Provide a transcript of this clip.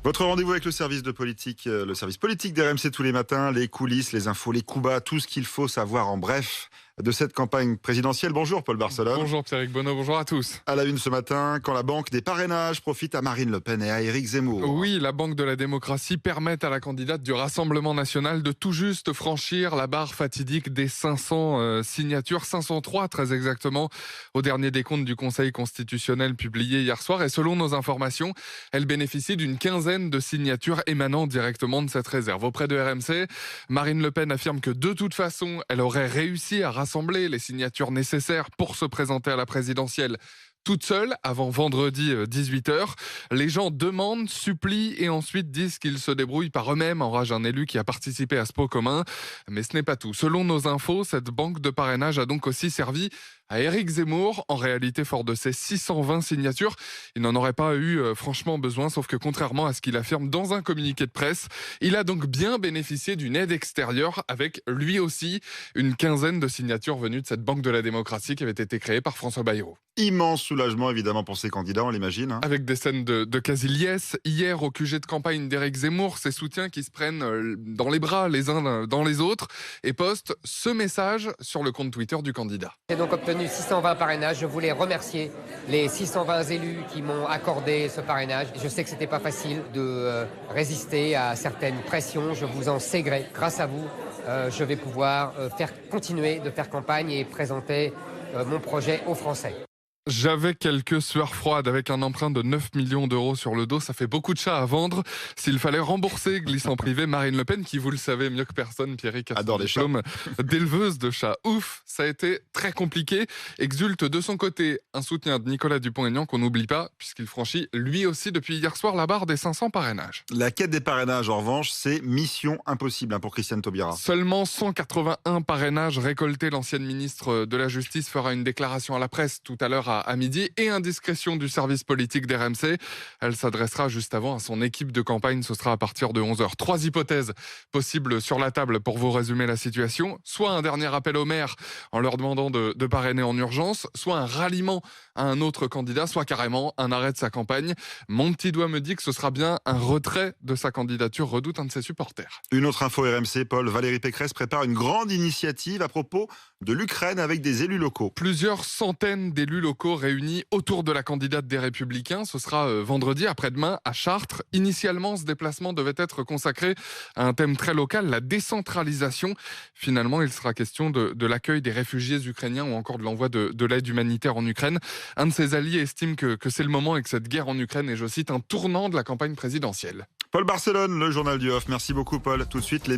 Votre rendez-vous avec le service de politique, le service politique d'RMC tous les matins, les coulisses, les infos, les coups bas, tout ce qu'il faut savoir en bref de cette campagne présidentielle. Bonjour Paul Barcelone. Bonjour Pierrick Bonneau, bonjour à tous. À la une ce matin, quand la banque des parrainages profite à Marine Le Pen et à Éric Zemmour. Oui, la Banque de la démocratie permet à la candidate du Rassemblement national de tout juste franchir la barre fatidique des 500 signatures, 503 très exactement, au dernier décompte du Conseil constitutionnel publié hier soir. Et selon nos informations, elle bénéficie d'une quinzaine de signatures émanant directement de cette réserve. Auprès de RMC, Marine Le Pen affirme que de toute façon, elle aurait réussi à rassembler les signatures nécessaires pour se présenter à la présidentielle toute seule avant vendredi 18h. Les gens demandent, supplient et ensuite disent qu'ils se débrouillent par eux-mêmes, enrage un élu qui a participé à ce pot commun. Mais ce n'est pas tout. Selon nos infos, cette banque de parrainage a donc aussi servi à Éric Zemmour. En réalité, fort de ses 620 signatures, il n'en aurait pas eu franchement besoin, sauf que contrairement à ce qu'il affirme dans un communiqué de presse, il a donc bien bénéficié d'une aide extérieure avec lui aussi une quinzaine de signatures venues de cette banque de la démocratie qui avait été créée par François Bayrou. Immense soulagement évidemment pour ces candidats, on l'imagine. Avec des scènes de quasi-liesse. Hier, au QG de campagne d'Éric Zemmour, ses soutiens qui se prennent dans les bras les uns dans les autres et postent ce message sur le compte Twitter du candidat. J'ai donc obtenu 620 parrainages. Je voulais remercier les 620 élus qui m'ont accordé ce parrainage. Je sais que c'était pas facile de résister à certaines pressions. Je vous en sais gré. Grâce à vous, je vais pouvoir continuer de faire campagne et présenter mon projet aux Français. J'avais quelques sueurs froides avec un emprunt de 9 millions d'euros sur le dos. Ça fait beaucoup de chats à vendre. S'il fallait rembourser, glisse en privé, Marine Le Pen, qui, vous le savez mieux que personne, Pierrick, a son diplôme d'éleveuse de chats. Ouf, ça a été très compliqué. Exulte de son côté un soutien de Nicolas Dupont-Aignan qu'on n'oublie pas, puisqu'il franchit lui aussi depuis hier soir la barre des 500 parrainages. La quête des parrainages, en revanche, c'est mission impossible pour Christiane Taubira. Seulement 181 parrainages récoltés. L'ancienne ministre de la Justice fera une déclaration à la presse tout à l'heure à midi et indiscrétion du service politique d'RMC. Elle s'adressera juste avant à son équipe de campagne. Ce sera à partir de 11h. 3 hypothèses possibles sur la table pour vous résumer la situation. Soit un dernier appel aux maires en leur demandant de parrainer en urgence, soit un ralliement à un autre candidat, soit carrément un arrêt de sa campagne. Mon petit doigt me dit que ce sera bien un retrait de sa candidature, redoute un de ses supporters. Une autre info RMC, Paul, Valérie Pécresse prépare une grande initiative à propos de l'Ukraine avec des élus locaux. Plusieurs centaines d'élus locaux réunis autour de la candidate des Républicains. Ce sera vendredi après-demain à Chartres. Initialement, ce déplacement devait être consacré à un thème très local, la décentralisation. Finalement, il sera question de l'accueil des réfugiés ukrainiens ou encore de l'envoi de l'aide humanitaire en Ukraine. Un de ses alliés estime que c'est le moment et que cette guerre en Ukraine est, je cite, un tournant de la campagne présidentielle. Paul Barcelone, le journal du Off. Merci beaucoup Paul. Tout de suite, les